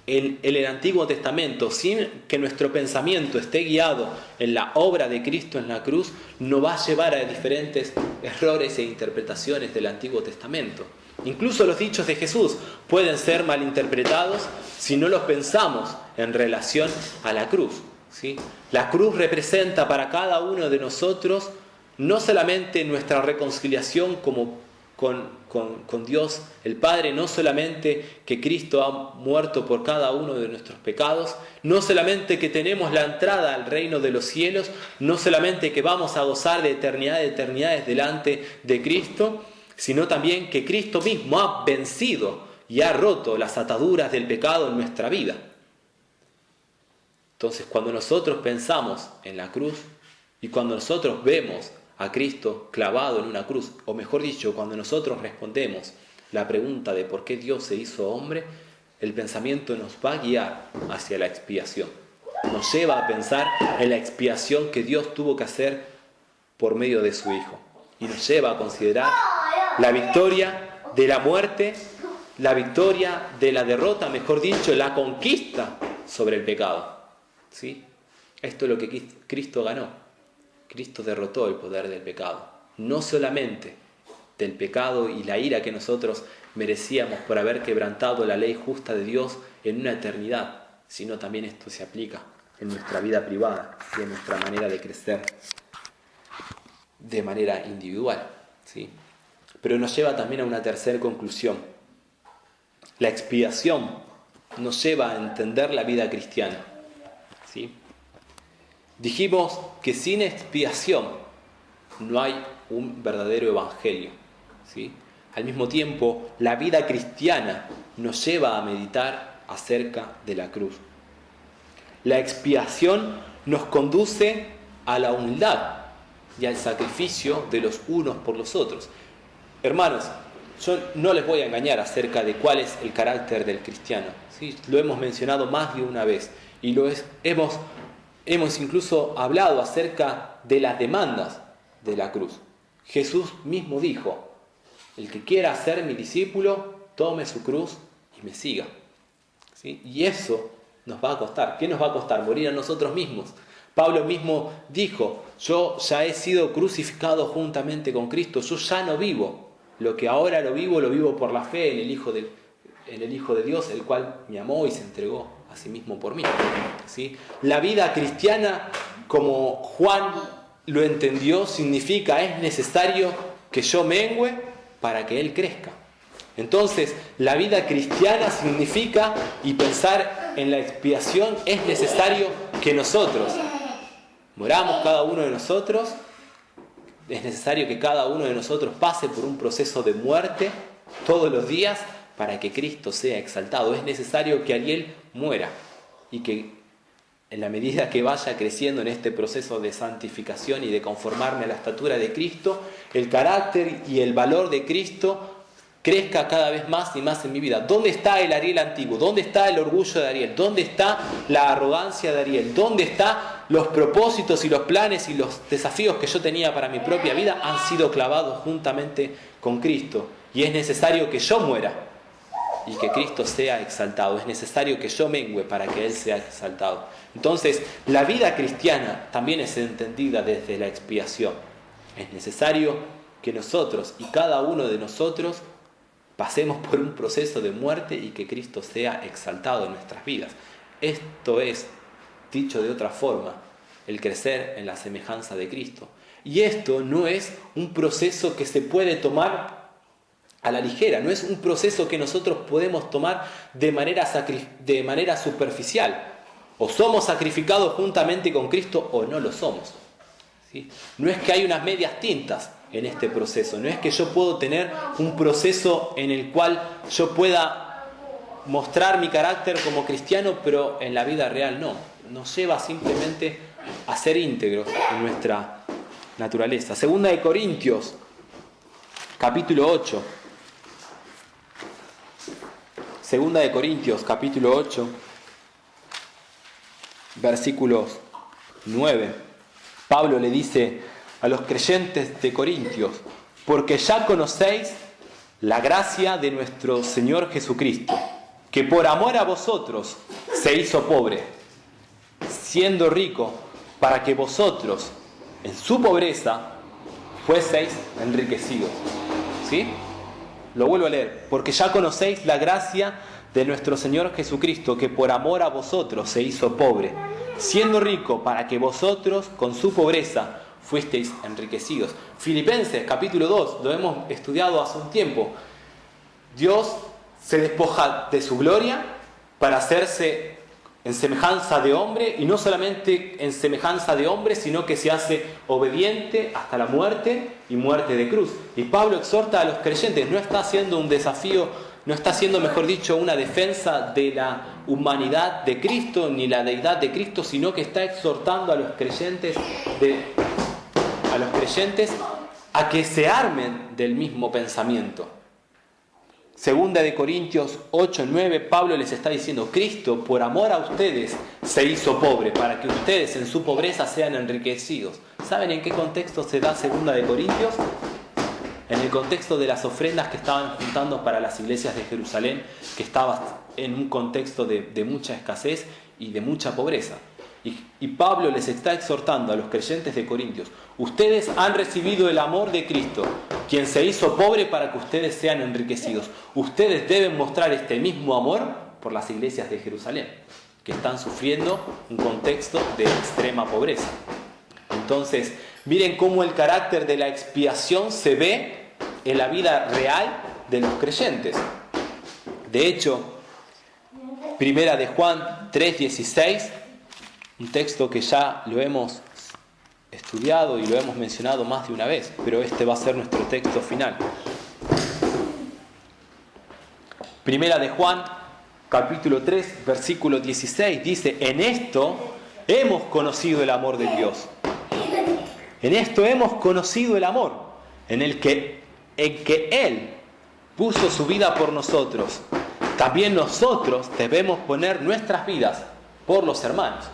en el Antiguo Testamento sin que nuestro pensamiento esté guiado en la obra de Cristo en la cruz, nos va a llevar a diferentes errores e interpretaciones del Antiguo Testamento. Incluso los dichos de Jesús pueden ser malinterpretados si no los pensamos en relación a la cruz. ¿Sí? La cruz representa para cada uno de nosotros no solamente nuestra reconciliación con Dios el Padre, no solamente que Cristo ha muerto por cada uno de nuestros pecados, no solamente que tenemos la entrada al reino de los cielos, no solamente que vamos a gozar de eternidades delante de Cristo, sino también que Cristo mismo ha vencido y ha roto las ataduras del pecado en nuestra vida. Entonces, cuando nosotros pensamos en la cruz y cuando nosotros vemos a Cristo clavado en una cruz, o mejor dicho, cuando nosotros respondemos la pregunta de por qué Dios se hizo hombre, el pensamiento nos va a guiar hacia la expiación. Nos lleva a pensar en la expiación que Dios tuvo que hacer por medio de su Hijo. Y nos lleva a considerar la victoria de la muerte, la victoria de la derrota, mejor dicho, la conquista sobre el pecado. ¿Sí? Esto es lo que Cristo ganó. Cristo derrotó el poder del pecado. No solamente del pecado y la ira que nosotros merecíamos por haber quebrantado la ley justa de Dios en una eternidad, sino también esto se aplica en nuestra vida privada y en nuestra manera de crecer de manera individual. ¿Sí? Pero nos lleva también a una tercera conclusión. La expiación nos lleva a entender la vida cristiana. ¿Sí? Dijimos que sin expiación no hay un verdadero evangelio. ¿Sí? Al mismo tiempo, la vida cristiana nos lleva a meditar acerca de la cruz. La expiación nos conduce a la humildad y al sacrificio de los unos por los otros. Hermanos, yo no les voy a engañar acerca de cuál es el carácter del cristiano. ¿Sí? Lo hemos mencionado más de una vez y hemos incluso hablado acerca de las demandas de la cruz. Jesús mismo dijo: el que quiera ser mi discípulo, tome su cruz y me siga. ¿Sí? Y eso nos va a costar. ¿Qué nos va a costar? Morir a nosotros mismos. Pablo mismo dijo: yo ya he sido crucificado juntamente con Cristo, yo ya no vivo. Lo que ahora lo vivo por la fe en el Hijo en el Hijo de Dios, el cual me amó y se entregó a sí mismo por mí. ¿Sí? La vida cristiana, como Juan lo entendió, significa es necesario que yo mengüe para que Él crezca. Entonces, la vida cristiana significa, y pensar en la expiación, es necesario que nosotros moramos cada uno de nosotros, es necesario que cada uno de nosotros pase por un proceso de muerte todos los días para que Cristo sea exaltado. Es necesario que Ariel muera y que en la medida que vaya creciendo en este proceso de santificación y de conformarme a la estatura de Cristo, el carácter y el valor de Cristo crezca cada vez más y más en mi vida. ¿Dónde está el Ariel antiguo? ¿Dónde está el orgullo de Ariel? ¿Dónde está la arrogancia de Ariel? ¿Dónde están los propósitos y los planes y los desafíos que yo tenía para mi propia vida? Han sido clavados juntamente con Cristo. Y es necesario que yo muera y que Cristo sea exaltado. Es necesario que yo mengüe para que Él sea exaltado. Entonces, la vida cristiana también es entendida desde la expiación. Es necesario que nosotros y cada uno de nosotros pasemos por un proceso de muerte y que Cristo sea exaltado en nuestras vidas. Esto es, dicho de otra forma, el crecer en la semejanza de Cristo. Y esto no es un proceso que se puede tomar a la ligera, no es un proceso que nosotros podemos tomar de manera superficial. O somos sacrificados juntamente con Cristo o no lo somos. ¿Sí? No es que hay unas medias tintas en este proceso, no es que yo puedo tener un proceso en el cual yo pueda mostrar mi carácter como cristiano, pero en la vida real no. Nos lleva simplemente a ser íntegros en nuestra naturaleza. Segunda de Corintios, capítulo 8. Segunda de Corintios, capítulo 8, versículos 9. Pablo le dice a los creyentes de Corintios: porque ya conocéis la gracia de nuestro Señor Jesucristo, que por amor a vosotros se hizo pobre, siendo rico, para que vosotros en su pobreza fueseis enriquecidos. ¿Sí? Lo vuelvo a leer. Porque ya conocéis la gracia de nuestro Señor Jesucristo, que por amor a vosotros se hizo pobre, siendo rico, para que vosotros con su pobreza fuisteis enriquecidos. Filipenses capítulo 2, lo hemos estudiado hace un tiempo. Dios se despoja de su gloria para hacerse en semejanza de hombre, y no solamente en semejanza de hombre, sino que se hace obediente hasta la muerte y muerte de cruz. Y Pablo exhorta a los creyentes, no está haciendo un desafío, no está haciendo, mejor dicho, una defensa de la humanidad de Cristo ni la deidad de Cristo, sino que está exhortando a los creyentes a que se armen del mismo pensamiento. Segunda de Corintios 8, 9, Pablo les está diciendo: Cristo, por amor a ustedes, se hizo pobre, para que ustedes en su pobreza sean enriquecidos. ¿Saben en qué contexto se da Segunda de Corintios? En el contexto de las ofrendas que estaban juntando para las iglesias de Jerusalén, que estaba en un contexto de mucha escasez y de mucha pobreza. Y Pablo les está exhortando a los creyentes de Corintios: ustedes han recibido el amor de Cristo, quien se hizo pobre para que ustedes sean enriquecidos. Ustedes deben mostrar este mismo amor por las iglesias de Jerusalén, que están sufriendo un contexto de extrema pobreza. Entonces, miren cómo el carácter de la expiación se ve en la vida real de los creyentes. De hecho, Primera de Juan 3:16, un texto que ya lo hemos estudiado y lo hemos mencionado más de una vez, pero este va a ser nuestro texto final. Primera de Juan, capítulo 3, versículo 16, dice: en esto hemos conocido el amor de Dios. En esto hemos conocido el amor, en que Él puso su vida por nosotros. También nosotros debemos poner nuestras vidas por los hermanos.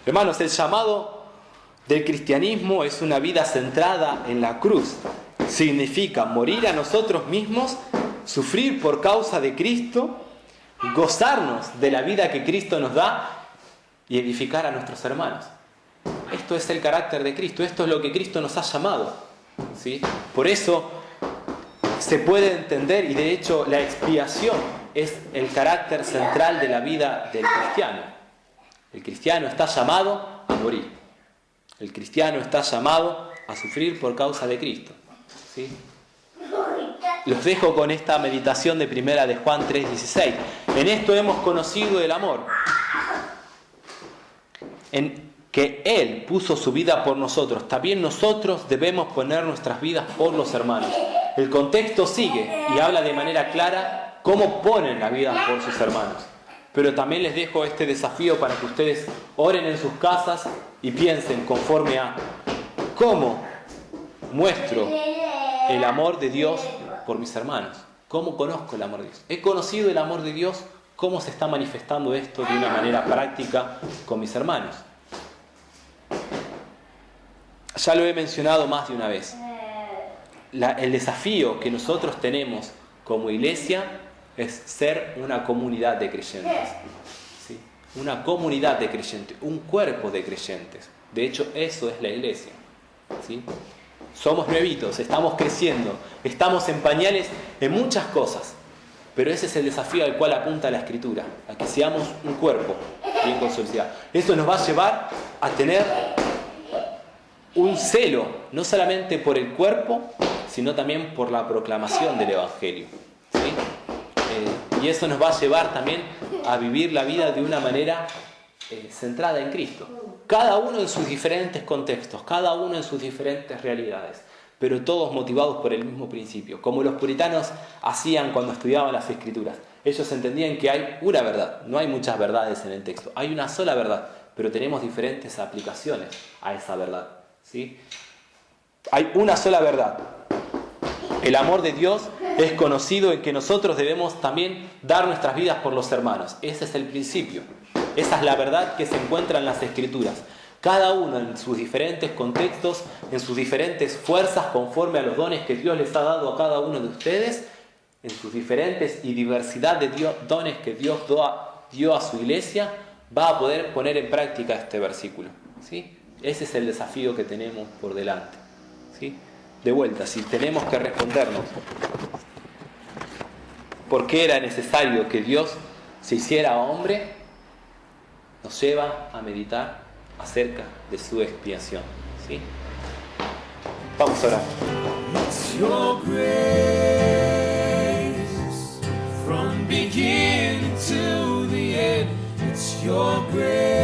Hermanos, el llamado del cristianismo es una vida centrada en la cruz. Significa morir a nosotros mismos, sufrir por causa de Cristo, gozarnos de la vida que Cristo nos da y edificar a nuestros hermanos. Esto es el carácter de Cristo, esto es lo que Cristo nos ha llamado, ¿sí? Por eso se puede entender, y de hecho la expiación es el carácter central de la vida del cristiano. El cristiano está llamado a morir. El cristiano está llamado a sufrir por causa de Cristo. ¿Sí? Los dejo con esta meditación de primera de Juan 3:16. En esto hemos conocido el amor, en que Él puso su vida por nosotros. También nosotros debemos poner nuestras vidas por los hermanos. El contexto sigue y habla de manera clara cómo ponen la vida por sus hermanos. Pero también les dejo este desafío para que ustedes oren en sus casas y piensen conforme a cómo muestro el amor de Dios por mis hermanos. ¿Cómo conozco el amor de Dios? ¿He conocido el amor de Dios? ¿Cómo se está manifestando esto de una manera práctica con mis hermanos? Ya lo he mencionado más de una vez. El desafío que nosotros tenemos como iglesia es ser una comunidad de creyentes. ¿Sí? Una comunidad de creyentes, un cuerpo de creyentes. De hecho, eso es la iglesia. ¿Sí? Somos nuevitos, estamos creciendo, estamos en pañales en muchas cosas. Pero ese es el desafío al cual apunta la Escritura, a que seamos un cuerpo bien consolidado. Eso nos va a llevar a tener un celo, no solamente por el cuerpo, sino también por la proclamación del Evangelio. ¿Sí? Y eso nos va a llevar también a vivir la vida de una manera centrada en Cristo. Cada uno en sus diferentes contextos, cada uno en sus diferentes realidades, pero todos motivados por el mismo principio, como los puritanos hacían cuando estudiaban las Escrituras. Ellos entendían que hay una verdad, no hay muchas verdades en el texto, hay una sola verdad, pero tenemos diferentes aplicaciones a esa verdad. ¿Sí? Hay una sola verdad. El amor de Dios es conocido en que nosotros debemos también dar nuestras vidas por los hermanos. Ese es el principio. Esa es la verdad que se encuentra en las Escrituras. Cada uno en sus diferentes contextos, en sus diferentes fuerzas, conforme a los dones que Dios les ha dado a cada uno de ustedes, en sus diferentes y diversidad de dones que Dios dio a su iglesia, va a poder poner en práctica este versículo. ¿Sí? Ese es el desafío que tenemos por delante. ¿Sí? De vuelta, si tenemos que respondernos por qué era necesario que Dios se hiciera hombre, nos lleva a meditar acerca de su expiación. ¿Sí? Vamos a orar. It's your grace from beginning to the end. It's your grace.